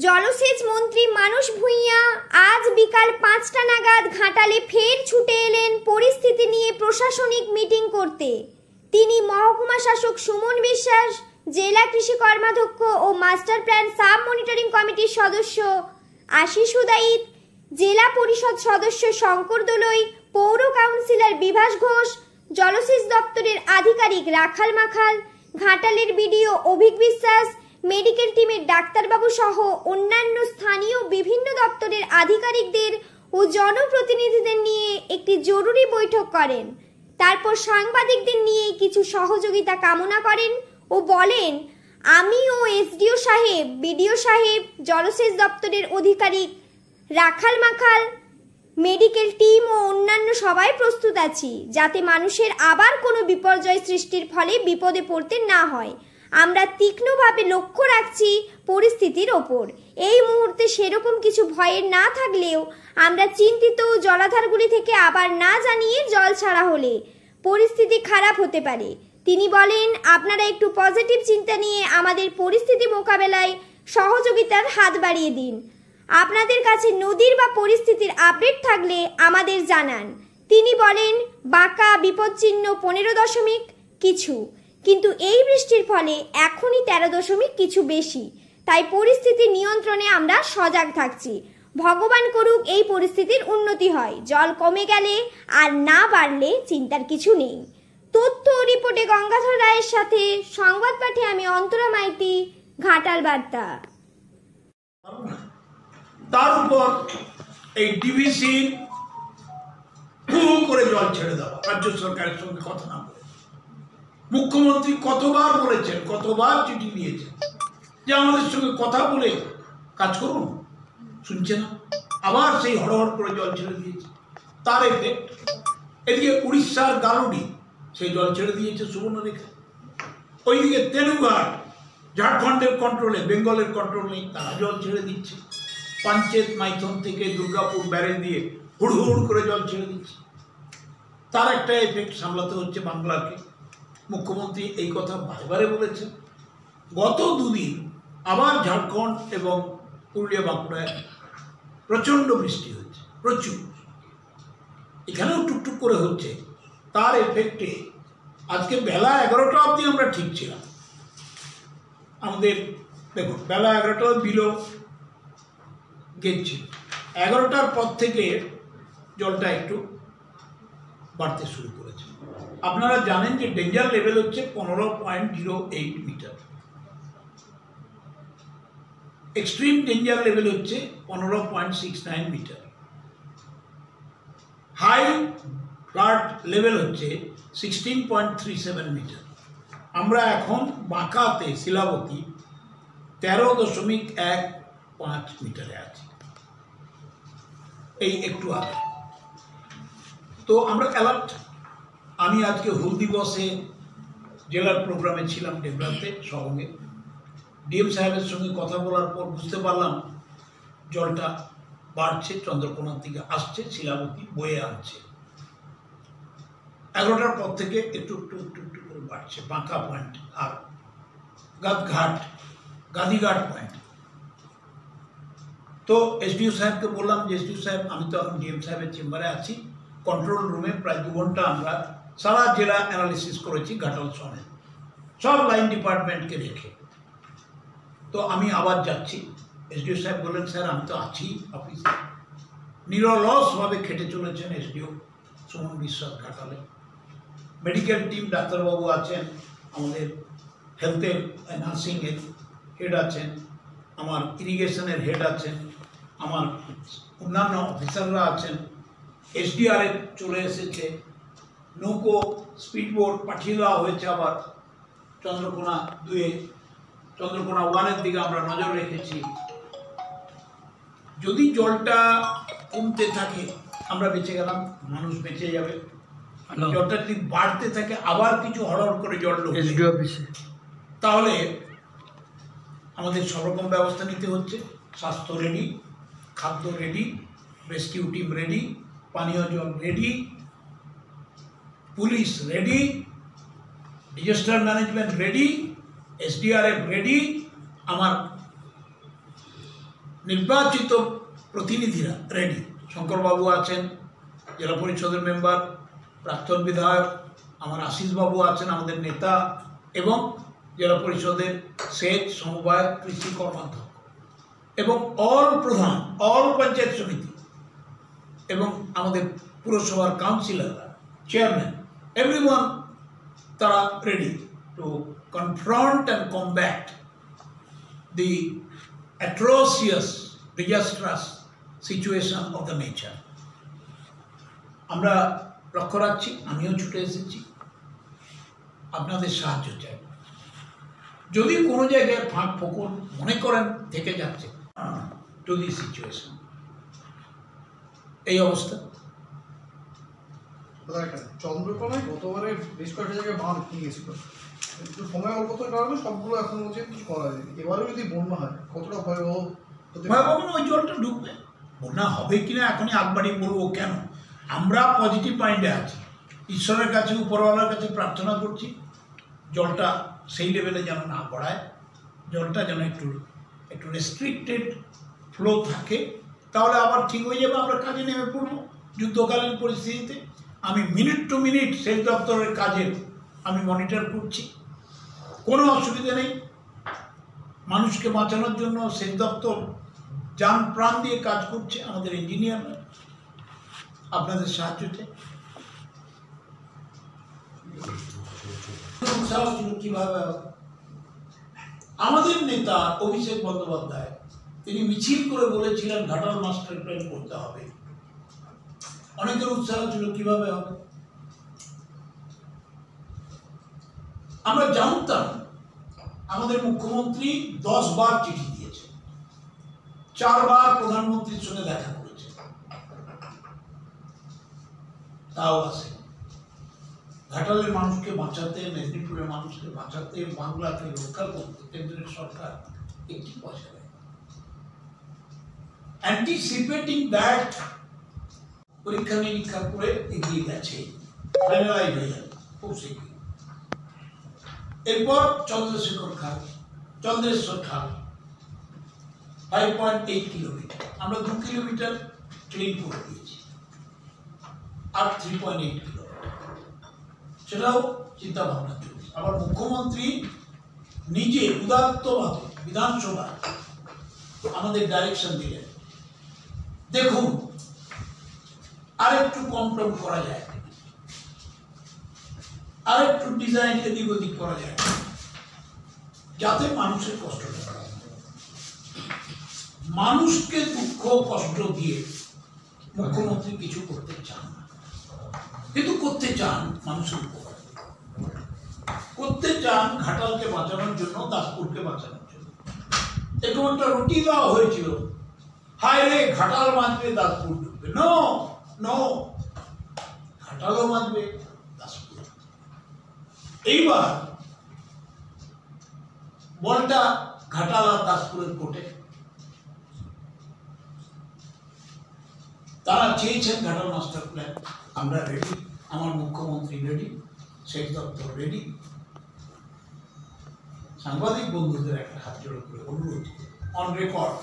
জলসেচ মন্ত্রী মানস ভূঁইয়া আজ বিকাল ৫টা নাগাদ ঘাটালে ফের ছুটে এলেন পরিস্থিতি নিয়ে প্রশাসনিক মিটিং করতে। তিনি মহকুমা শাসক সুমন বিশ্বাস, জেলা কৃষি কর্মাধ্যক্ষ ও মাস্টার প্ল্যান সাব মনিটরিং কমিটির সদস্য আশিস উদাইত, জেলা পরিষদ সদস্য শঙ্কর দোলই, পৌর কাউন্সিলর বিভাস ঘোষ, জলসেচ দপ্তরের আধিকারিক রাখাল মাখাল, ঘাটালের বিডিও অভিক বিশ্বাস, মেডিকেল টিমের ডাক্তারবাবু সহ অন্যান্য স্থানীয় বিভিন্ন দপ্তরের আধিকারিকদের ও জনপ্রতিনিধিদের নিয়ে একটি জরুরি বৈঠক করেন। তারপর সাংবাদিকদের নিয়ে কিছু সহযোগিতা কামনা করেন ও বলেন, আমি ও এসডিও সাহেব, বিডিও সাহেব, জলসেচ দপ্তরের আধিকারিক রাখাল মাখাল, মেডিকেল টিম ও অন্যান্য সবাই প্রস্তুত আছি যাতে মানুষের আবার কোনো বিপর্যয় সৃষ্টির ফলে বিপদে পড়তে না হয়। আমরা তীক্ষ্ণভাবে লক্ষ্য রাখছি পরিস্থিতির ওপর। এই মুহূর্তে সেরকম কিছু ভয়ের না থাকলেও আমরা চিন্তিত জলাধারগুলি থেকে আবার না জানিয়ে জল ছাড়া হলে পরিস্থিতি খারাপ হতে পারে। তিনি বলেন, আপনারা একটু পজিটিভ চিন্তা নিয়ে আমাদের পরিস্থিতি মোকাবেলায় সহযোগিতার হাত বাড়িয়ে দিন। আপনাদের কাছে নদীর বা পরিস্থিতির আপডেট থাকলে আমাদের জানান। তিনি বলেন, বাঁকা বিপদচিহ্ন 15 কিছু, কিন্তু এই বৃষ্টির ফলে এখনই 13 কিছু বেশি। তাই পরিস্থিতি নিয়ন্ত্রণে আমরা সজাগ থাকছি। ভগবান করুক এই পরিস্থিতির উন্নতি হয়। জল কমে গেলে আর না বাড়লে চিন্তার কিছু নেই। তথ্য ও রিপোর্টে গঙ্গাধর রায়ের সাথে সংবাদ পাঠে আমি অন্তরা মাইতি, ঘাটাল বার্তা। তার উপর এই ডিভিসি করে জল ছেড়ে দেওয়া, রাজ্য সরকারের সঙ্গে কথা না বলে। মুখ্যমন্ত্রী কতবার বলেছেন, কতবার চিঠি দিয়েছেন যে আমাদের সঙ্গে কথা বলে কাজ করুন, শুনছে না। আবার সেই হড়হড় করে জল ছেড়ে দিয়েছে। তার এফেক্ট এদিকে উড়িষ্যার গালুডি সেই জল ছেড়ে দিয়েছে সুবর্ণরেখা। ওইদিকে তেনুঘাট ঝাড়খণ্ডের কন্ট্রোলে, বেঙ্গলের কন্ট্রোল নেই, তারা জল ছেড়ে দিচ্ছে। পাঞ্চেত মাইথন থেকে দুর্গাপুর ব্যারেজ দিয়ে হুড় করে জল ছেড়ে দিচ্ছে। তার একটা এফেক্ট সামলাতে হচ্ছে বাংলাকে। মুখ্যমন্ত্রী এই কথা বারে বলেছেন। গত দুদিন আবার ঝাড়খণ্ড এবং পুরুলিয়া বাঁকুড়ায় প্রচণ্ড বৃষ্টি হচ্ছে, প্রচুর। এখানেও টুকটুক করে হচ্ছে। তার এফেক্টে আজকে বেলা 11টা অবধি আমরা ঠিক ছিলাম। আমাদের দেখুন, বেলা 11টা বিলো গেছিল। 11টার পর থেকে জলটা একটু বাড়তে শুরু করেছে। আপনারা জানেন যে ডেঞ্জার লেভেল হচ্ছে 15.08 মিটার, এক্সট্রিম ডেঞ্জার লেভেল হচ্ছে 15.69 মিটার, হাই ফ্লাড লেভেল হচ্ছে 16.37 মিটার। আমরা এখন বাঁকাতে শিলাবতী 13.15 মিটারে আছি, এই একটু আগে। তো আমরা অ্যালার্ট। আমি আজকে হুল দিবসে জেলার প্রোগ্রামে ছিলাম ডেবরাতে সঙ্গে। ডিএম সাহেবের সঙ্গে কথা বলার পর বুঝতে পারলাম জলটা বাড়ছে, চন্দ্রকোনার দিকে আসছে, শিলাবতী বয়ে আনছে। 11টার পর থেকে একটু একটু একটু একটু করে বাড়ছে বাঁকা পয়েন্ট আর গাদিঘাট পয়েন্ট। তো এসডিও সাহেবকে বললাম যে এসডিও সাহেব, আমি তো এখন ডিএম সাহেবের চেম্বারে আছি, কন্ট্রোল রুমে প্রায় 2 ঘন্টা আমরা সারা জেলা অ্যানালিসিস করেছি ঘাটাল সনে, সব লাইন ডিপার্টমেন্টকে রেখে। তো আমি আবার যাচ্ছি। এসডিও সাহেব বললেন, স্যার আমি তো আছি অফিসে। নিরলসভাবে খেটে চলেছেন এসডিও সুমন বিশ্বাস ঘাটালে। মেডিকেল টিম ডাক্তারবাবু আছেন, আমাদের হেলথের নার্সিংয়ের হেড আছেন, আমার ইরিগেশনের হেড আছেন, আমার অন্যান্য অফিসাররা আছেন। এসডিআরএফ চলে এসেছে, নৌকো স্পিডবোট পাঠিয়ে দেওয়া হয়েছে আবার চন্দ্রকোনা 2-এ। চন্দ্রকোনা 1-এর দিকে আমরা নজর রেখেছি। যদি জলটা কমতে থাকে আমরা বেঁচে গেলাম, মানুষ বেঁচে যাবে। জলটা যদি বাড়তে থাকে, আবার কিছু হড়হড় করে জল ঢুকবে, তাহলে আমাদের সব রকম ব্যবস্থা নিতে হচ্ছে। স্বাস্থ্য রেডি, খাদ্য রেডি, রেস্কিউ টিম রেডি, পানীয় জল ready, police ready, disaster management ready, SDRF ready, আমার নির্বাচিত প্রতিনিধিরা রেডি। শঙ্করবাবু আছেন, জেলা পরিষদের মেম্বার, প্রাক্তন বিধায়ক, আমার আশিসবাবু আছেন আমাদের নেতা, এবং জেলা পরিষদের সেচ, সমবায়, কৃষি কর্মাধ্যক্ষ, এবং অল প্রধান, অল পঞ্চায়েত সমিতি, এবং আমাদের পুরসভার কাউন্সিলররা, চেয়ারম্যান, এভরিওয়ান, তারা ready to confront and combat the atrocious, disastrous situation of the nature. আমরা লক্ষ্য রাখছি, আমিও ছুটে এসেছি, আপনাদের সাহায্য চাই। যদি কোনো জায়গায় ফাঁক ফোকর মনে করেন থেকে যাচ্ছে টু দি সিচুয়েশন, এই অবস্থা। চন্দ্রকোনায় গতবারে বেশ কয়েকটা জায়গায় বাঁধ ভেঙে গেছিল, একটু সময় অল্পতার কারণে সবগুলো এখন হচ্ছে কিছু করা যায়। এবারেও যদি বন্যা হয় কতটা ভয়াবহ হতে পারে? ভয়াবহ, ওই জলটা ঢুকবে, বন্যা হবে কিনা এখনই আগবাড়ি বলবো কেন। আমরা পজিটিভ মাইন্ডে আছি, ঈশ্বরের কাছে, উপরওয়ালার কাছে প্রার্থনা করছি জলটা সেই লেভেলে যেন না পড়ায়, জলটা যেন একটু রেস্ট্রিক্টেড ফ্লো থাকে, তাহলে আবার ঠিক হয়ে যাবে। আমরা কাজে নেমে পড়বো যুদ্ধকালীন পরিস্থিতিতে। আমি মিনিট টু মিনিট সেচ দপ্তরের কাজের আমি মনিটর করছি, কোনো অসুবিধা নেই। মানুষকে বাঁচানোর জন্য সেচ দপ্তর যান প্রাণ দিয়ে কাজ করছে, আমাদের ইঞ্জিনিয়াররা। আপনাদের সাহায্য চাই। কিভাবে আমাদের নেতা অভিষেক বন্দ্যোপাধ্যায় তিনি মিছিল করে বলেছিলেন ঘাটাল মাস্টার প্ল্যান করতে হবে। অনেকের উৎসাহ ছিল কিভাবে হবে। আমরা জানতাম আমাদের মুখ্যমন্ত্রী 10 বার চিঠি দিয়েছে, 4 বার প্রধানমন্ত্রীর সঙ্গে দেখা করেছে, তাও আসে। ঘাটালের মানুষকে বাঁচাতে, মেদিনীপুরের মানুষকে বাঁচাতে, বাংলাকে রক্ষা করতে কেন্দ্রের সরকার একটি পয়সা দেয়। অ্যান্টিসিপেটিং দ্যাট পরীক্ষা নিরীক্ষা করে এগিয়ে গেছে, ফাইনালাইজ হয়ে যাবে খুব শীঘ্রই। এরপর চন্দ্রেশ্বর খাল 5.8 কিলোমিটার, আমরা 2 কিলোমিটার ক্লিন করে দিয়েছি, আর 3.8 কিলোমিটার সেটাও চিন্তা ভাবনা চলছে। আবার মুখ্যমন্ত্রী নিজে উদাত্তভাবে বিধানসভা আমাদের ডাইরেকশন দিলেন, দেখুন আর একটু কম টম করা যায়, আর একটু ডিজাইন এদিক ওদিক করা যায়, যাতে মানুষের কষ্টটা হয়। মানুষকে দুঃখ কষ্ট দিয়ে মুখ্যমন্ত্রী কিছু করতে চান না, কিন্তু করতে চান মানুষের উপকার, করতে চান ঘাটালকে বাঁচানোর জন্য, দাসপুরকে বাঁচানোর জন্য। এরকম একটা রুটি দেওয়া হয়েছিল, হায় রে ঘাটাল বাঁচবে দাসপুর ডুববে। নো নো, ঘাটালও বাঁচবে, দাসপুর। এইবার বলটা ঘাটাল আর দাসপুরের কোর্টে। তারা চেয়েছেন ঘাটাল মাস্টার প্ল্যান, আমরা রেডি, আমার মুখ্যমন্ত্রী রেডি, সেচ দপ্তর রেডি। সাংবাদিক বন্ধুদের একটা হাত জোড়ো করে অনুরোধ অন রেকর্ড